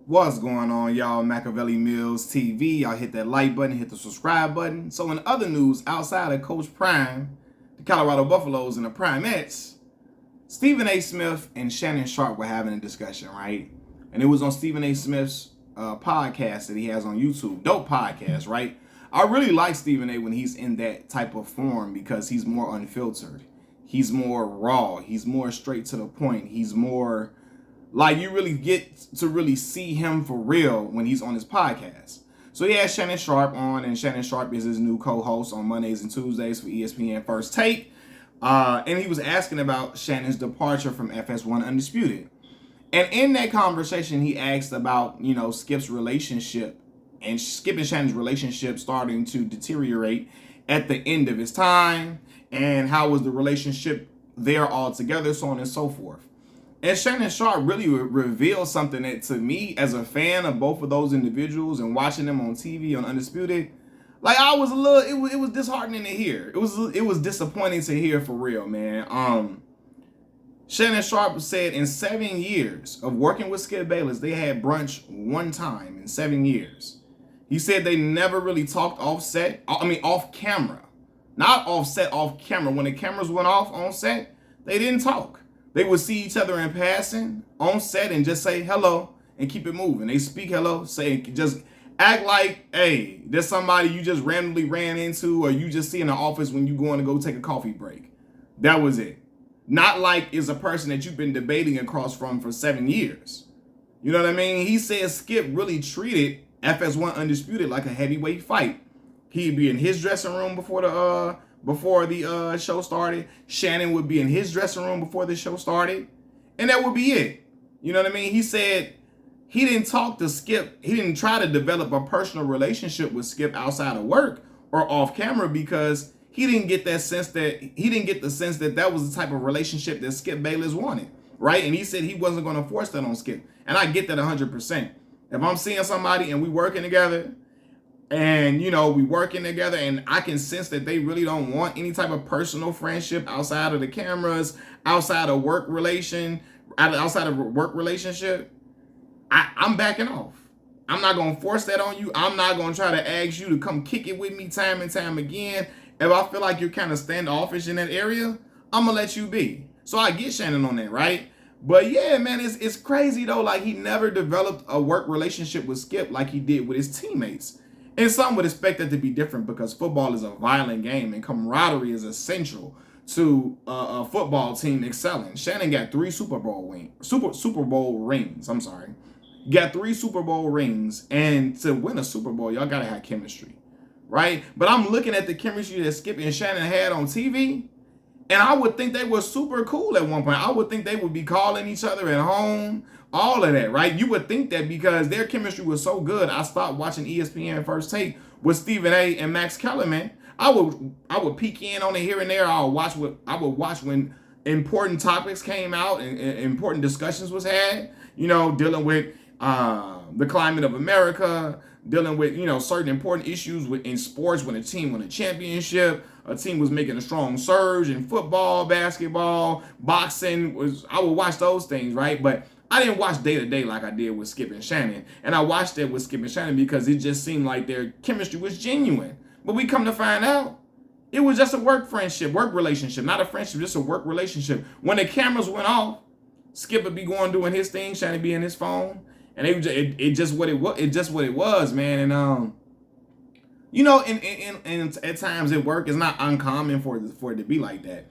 What's going on, y'all? Machiavelli Mills TV. Y'all hit that like button, hit the subscribe button. So in other news, outside of Coach Prime, the Colorado Buffaloes and the Primettes, Stephen A. Smith and Shannon Sharpe were having a discussion, right? And it was on Stephen A. Smith's podcast that he has on YouTube. Dope podcast, right? I really like Stephen A. when he's in that type of form because he's more unfiltered. He's more raw. He's more straight to the point. He's more like you really get to really see him for real when he's on his podcast. So he has Shannon Sharpe on, and Shannon Sharpe is his new co-host on Mondays and Tuesdays for ESPN First Take. And he was asking about Shannon's departure from FS1 Undisputed. And in that conversation, he asked about, Skip's relationship and Skip and Shannon's relationship starting to deteriorate at the end of his time, and how was the relationship there altogether, so on and so forth. And Shannon Sharpe really revealed something that, to me, as a fan of both of those individuals and watching them on TV on Undisputed, like I was a little, it was disheartening to hear. It was disappointing to hear for real, man. Shannon Sharpe said in 7 years of working with Skip Bayless, they had brunch one time in 7 years. He said they never really talked off camera. Not offset, off camera. When the cameras went off on set, they didn't talk. They would see each other in passing on set and just say hello and keep it moving. They speak hello, just act like, hey, there's somebody you just randomly ran into or you just see in the office when you going to go take a coffee break. That was it. Not like it's a person that you've been debating across from for 7 years. You know what I mean? He said Skip really treated FS1 Undisputed like a heavyweight fight. He'd be in his dressing room before the show started. Shannon would be in his dressing room before the show started. And that would be it. You know what I mean? He said he didn't talk to Skip. He didn't try to develop a personal relationship with Skip outside of work or off camera because he didn't get the sense that that was the type of relationship that Skip Bayless wanted. Right? And he said he wasn't going to force that on Skip. And I get that 100%. If I'm seeing somebody and we working together, and, we working together and I can sense that they really don't want any type of personal friendship outside of the cameras, outside of work relationship, I'm backing off. I'm not going to force that on you. I'm not going to try to ask you to come kick it with me time and time again. If I feel like you're kind of standoffish in that area, I'm going to let you be. So I get Shannon on that, right? But yeah, man, it's crazy though. Like he never developed a work relationship with Skip like he did with his teammates. And some would expect that to be different because football is a violent game and camaraderie is essential to a football team excelling. Shannon got 3 Super Bowl rings. I'm sorry. Got 3 Super Bowl rings. And to win a Super Bowl, y'all got to have chemistry. Right? But I'm looking at the chemistry that Skip and Shannon had on TV. And I would think they were super cool at one point. I would think they would be calling each other at home. All of that, right? You would think that because their chemistry was so good, I stopped watching ESPN First Take with Stephen A. and Max Kellerman. I would peek in on it here and there. I would watch when important topics came out and important discussions was had. Dealing with the climate of America, dealing with certain important issues in sports when a team won a championship, a team was making a strong surge in football, basketball, boxing. I would watch those things, right? But I didn't watch day to day like I did with Skip and Shannon. And I watched it with Skip and Shannon because it just seemed like their chemistry was genuine. But we come to find out, it was just a work relationship, not a friendship, just a work relationship. When the cameras went off, Skip would be going doing his thing, Shannon be in his phone. And it just what it was, man. And and at times at work, it's not uncommon for it to be like that.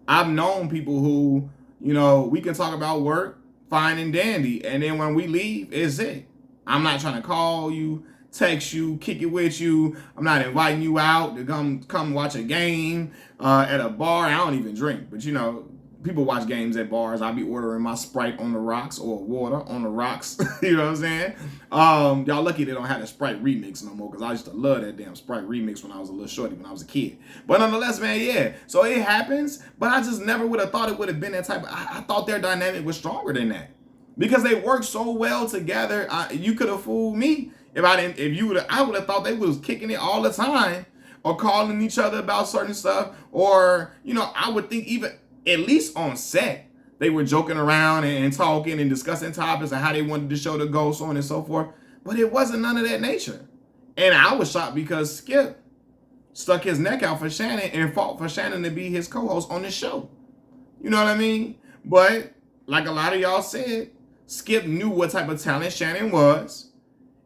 I've known people who, we can talk about work, fine and dandy, and then when we leave, it's it. I'm not trying to call you, text you, kick it with you. I'm not inviting you out to come watch a game at a bar. I don't even drink, but people watch games at bars. I'll be ordering my Sprite on the rocks or water on the rocks. You know what I'm saying? Y'all lucky they don't have the Sprite remix no more because I used to love that damn Sprite remix when I was a little shorty when I was a kid. But nonetheless, man, yeah. So it happens, but I just never would have thought it would have been that type of... I thought their dynamic was stronger than that because they work so well together. You could have fooled me I would have thought they was kicking it all the time or calling each other about certain stuff or, I would think even... at least on set, they were joking around and talking and discussing topics and how they wanted the show to go, so on and so forth. But it wasn't none of that nature. And I was shocked because Skip stuck his neck out for Shannon and fought for Shannon to be his co-host on the show. You know what I mean? But like a lot of y'all said, Skip knew what type of talent Shannon was.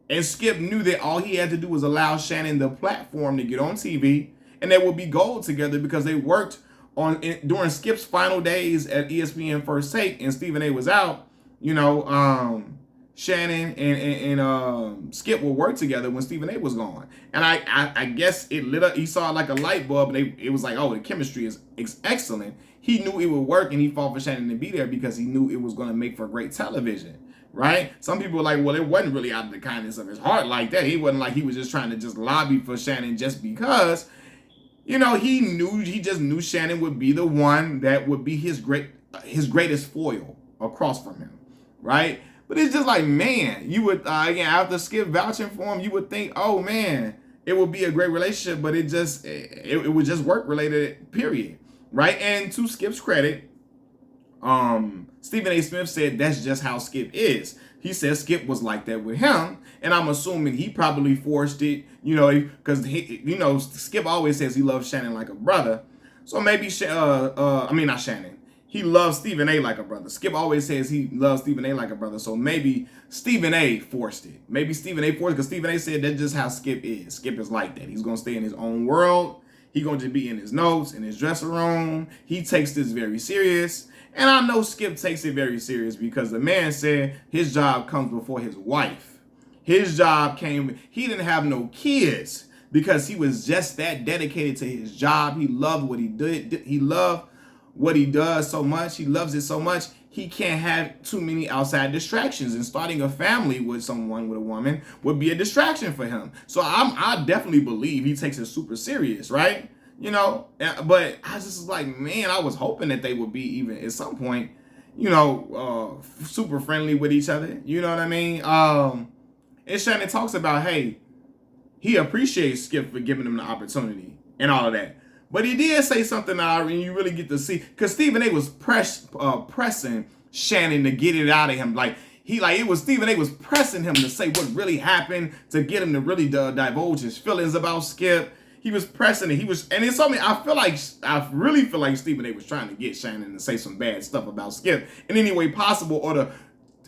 And Skip knew that all he had to do was allow Shannon the platform to get on TV, and they would be gold together because they worked on during Skip's final days at ESPN First Take, and Stephen A was out. You know, Shannon and Skip would work together when Stephen A was gone, and I guess it lit up. He saw like a light bulb, and it was like, oh, the chemistry is excellent. He knew it would work, and he fought for Shannon to be there because he knew it was going to make for great television. Right? Some people were like, well, it wasn't really out of the kindness of his heart like that. He wasn't like he was just trying to just lobby for Shannon just because, you know, he just knew Shannon would be the one that would be his greatest foil across from him. Right? But it's just like, man, you would, again, after Skip vouching for him, you would think, oh man, it would be a great relationship, but it would just work related, period. Right? And to Skip's credit, Stephen A. Smith said that's just how Skip is. He said Skip was like that with him, and I'm assuming he probably forced it, you know, because Skip always says he loves Shannon like a brother. So maybe, not Shannon. He loves Stephen A. like a brother. Skip always says he loves Stephen A. like a brother. So maybe Stephen A. forced it. Maybe Stephen A. forced it because Stephen A. said that's just how Skip is. Skip is like that. He's gonna stay in his own world. He's gonna just be in his notes, in his dressing room. He takes this very serious. And I know Skip takes it very serious because the man said his job comes before his wife. His job he didn't have no kids because he was just that dedicated to his job. He loved what he did. He loved what he does so much. He loves it so much. He can't have too many outside distractions. And starting a family with a woman, would be a distraction for him. So I definitely believe he takes it super serious, right? You know, but I just was like, man, I was hoping that they would be even at some point, you know, super friendly with each other. You know what I mean? And Shannon talks about, hey, he appreciates Skip for giving him the opportunity and all of that. But he did say something that you really get to see, because Stephen A was pressing Shannon to get it out of him. It was Stephen A was pressing him to say what really happened, to get him to really divulge his feelings about Skip. He was pressing it. And it's something I really feel like Stephen A was trying to get Shannon to say some bad stuff about Skip in any way possible,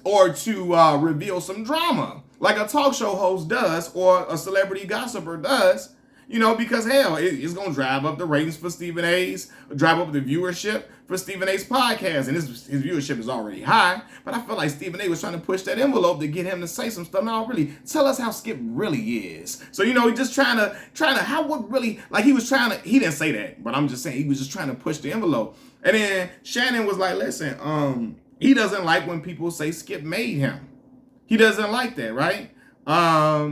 or to reveal some drama like a talk show host does or a celebrity gossiper does. You know, because hell, it's gonna drive up the ratings for Stephen A's, drive up the viewership for Stephen A's podcast, and his viewership is already high. But I feel like Stephen A was trying to push that envelope to get him to say some stuff. Now, really, tell us how Skip really is. So, you know, he just trying to he didn't say that, but I'm just saying he was just trying to push the envelope. And then Shannon was like, listen, he doesn't like when people say Skip made him. He doesn't like that, right?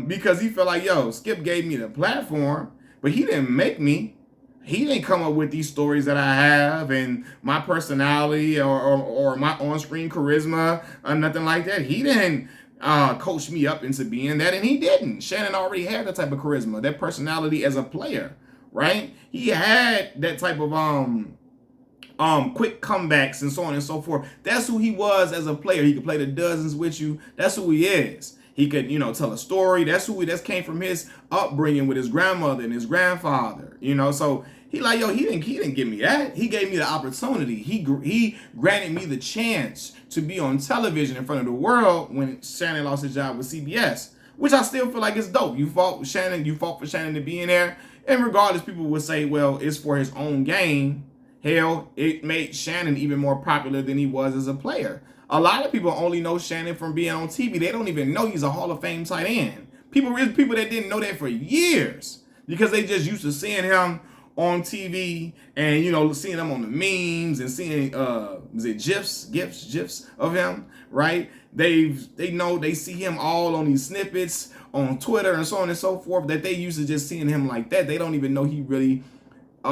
Because he felt like, yo, Skip gave me the platform, but he didn't make me. He didn't come up with these stories that I have and my personality or my on-screen charisma or nothing like that. He didn't coach me up into being that, and he didn't. Shannon already had that type of charisma, that personality as a player, right? He had that type of quick comebacks and so on and so forth. That's who he was as a player. He could play the dozens with you. That's who he is. He could, you know, tell a story. That came from his upbringing with his grandmother and his grandfather, you know. So he didn't give me that. He gave me the opportunity. He granted me the chance to be on television in front of the world when Shannon lost his job with CBS, which I still feel like is dope. You fought for Shannon to be in there. And regardless, people would say, well, it's for his own gain. Hell, it made Shannon even more popular than he was as a player. A lot of people only know Shannon from being on TV. They don't even know he's a Hall of Fame tight end. People that didn't know that for years because they just used to seeing him on TV and, you know, seeing him on the memes and seeing, GIFs of him, right? They see him all on these snippets on Twitter and so on and so forth, that they used to just seeing him like that. They don't even know he really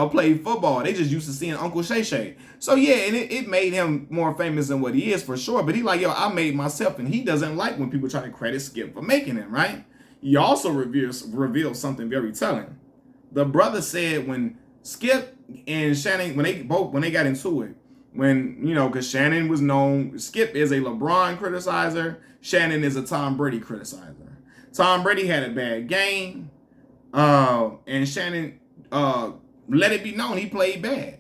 played football. They just used to seeing Uncle Shay Shay. So yeah, and it made him more famous than what he is for sure. But he like, yo, I made myself, and he doesn't like when people try to credit Skip for making him, right? He also revealed something very telling. The brother said when Skip and Shannon, when they got into it, when, you know, because Shannon was known, Skip is a LeBron criticizer, Shannon is a Tom Brady criticizer. Tom Brady had a bad game, and Shannon let it be known he played bad,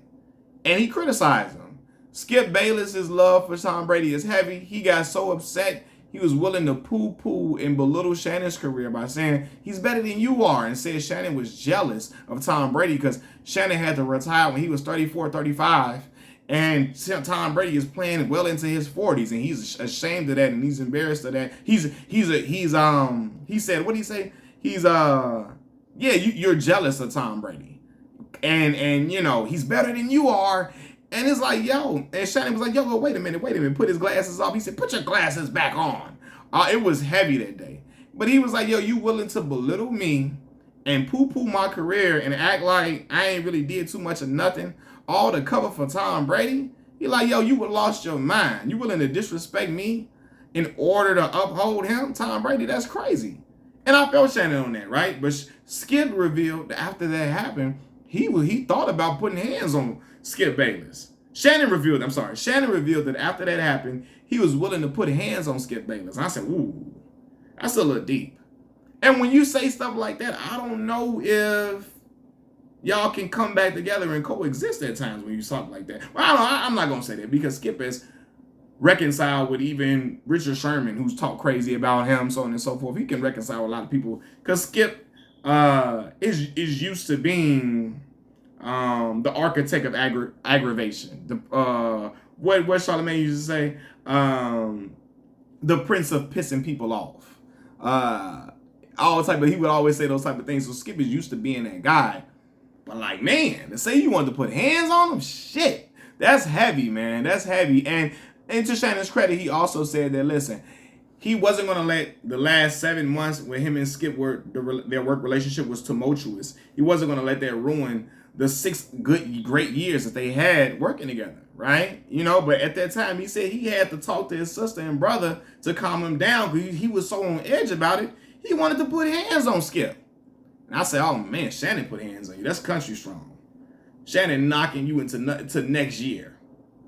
and he criticized him. Skip Bayless's love for Tom Brady is heavy. He got so upset he was willing to poo-poo and belittle Shannon's career by saying he's better than you are, and said Shannon was jealous of Tom Brady because Shannon had to retire when he was 34, 35, and Tom Brady is playing well into his 40s, and he's ashamed of that, and he's embarrassed of that. He said, what did he say? You're jealous of Tom Brady, and you know he's better than you are. And it's like, yo, and Shannon was like, yo, wait a minute, put his glasses off. He said, put your glasses back on. It was heavy that day. But he was like, yo, you willing to belittle me and poo-poo my career and act like I ain't really did too much of nothing, all to cover for Tom Brady? He like, yo, you would lost your mind. You willing to disrespect me in order to uphold him? Tom Brady, that's crazy. And I felt Shannon on that, right? But Skip revealed that after that happened, he thought about putting hands on Skip Bayless. Shannon revealed that after that happened, he was willing to put hands on Skip Bayless. And I said, ooh, that's a little deep. And when you say stuff like that, I don't know if y'all can come back together and coexist at times when you talk like that. Well, I'm not going to say that because Skip is reconciled with even Richard Sherman, who's talked crazy about him, so on and so forth. He can reconcile with a lot of people because Skip is used to being the architect of aggravation. What Charlemagne used to say, the prince of pissing people off. He would always say those type of things. So Skip is used to being that guy. But like, man, to say you wanted to put hands on him, shit, that's heavy, man. That's heavy. And to Shannon's credit, he also said that, listen, he wasn't going to let the last 7 months when him and Skip their work relationship was tumultuous. He wasn't going to let that ruin the 6 great years that they had working together, right? You know, but at that time, he said he had to talk to his sister and brother to calm him down because he was so on edge about it. He wanted to put hands on Skip. And I said, oh, man, Shannon put hands on you. That's country strong. Shannon knocking you into next year.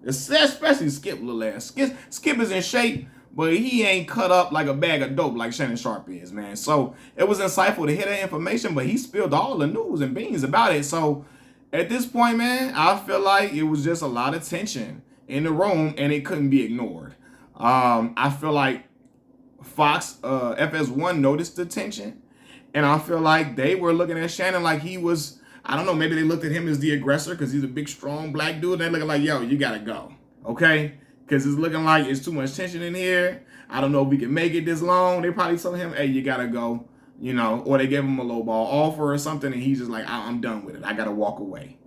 Especially Skip, little ass. Skip is in shape, but he ain't cut up like a bag of dope like Shannon Sharpe is, man. So it was insightful to hear that information, but he spilled all the news and beans about it. So at this point, man, I feel like it was just a lot of tension in the room and it couldn't be ignored. I feel like Fox, FS1 noticed the tension, and I feel like they were looking at Shannon like he was, I don't know, maybe they looked at him as the aggressor because he's a big, strong black dude. They're looking like, yo, you got to go, okay? Because it's looking like it's too much tension in here. I don't know if we can make it this long. They probably told him, hey, you got to go, you know, or they gave him a low ball offer or something, and he's just like, I'm done with it. I got to walk away.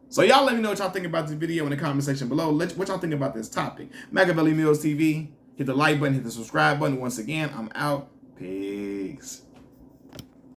So y'all let me know what y'all think about this video in the comment section below. What y'all think about this topic. Machiavelli Mills TV. Hit the like button, hit the subscribe button. Once again, I'm out. Peace.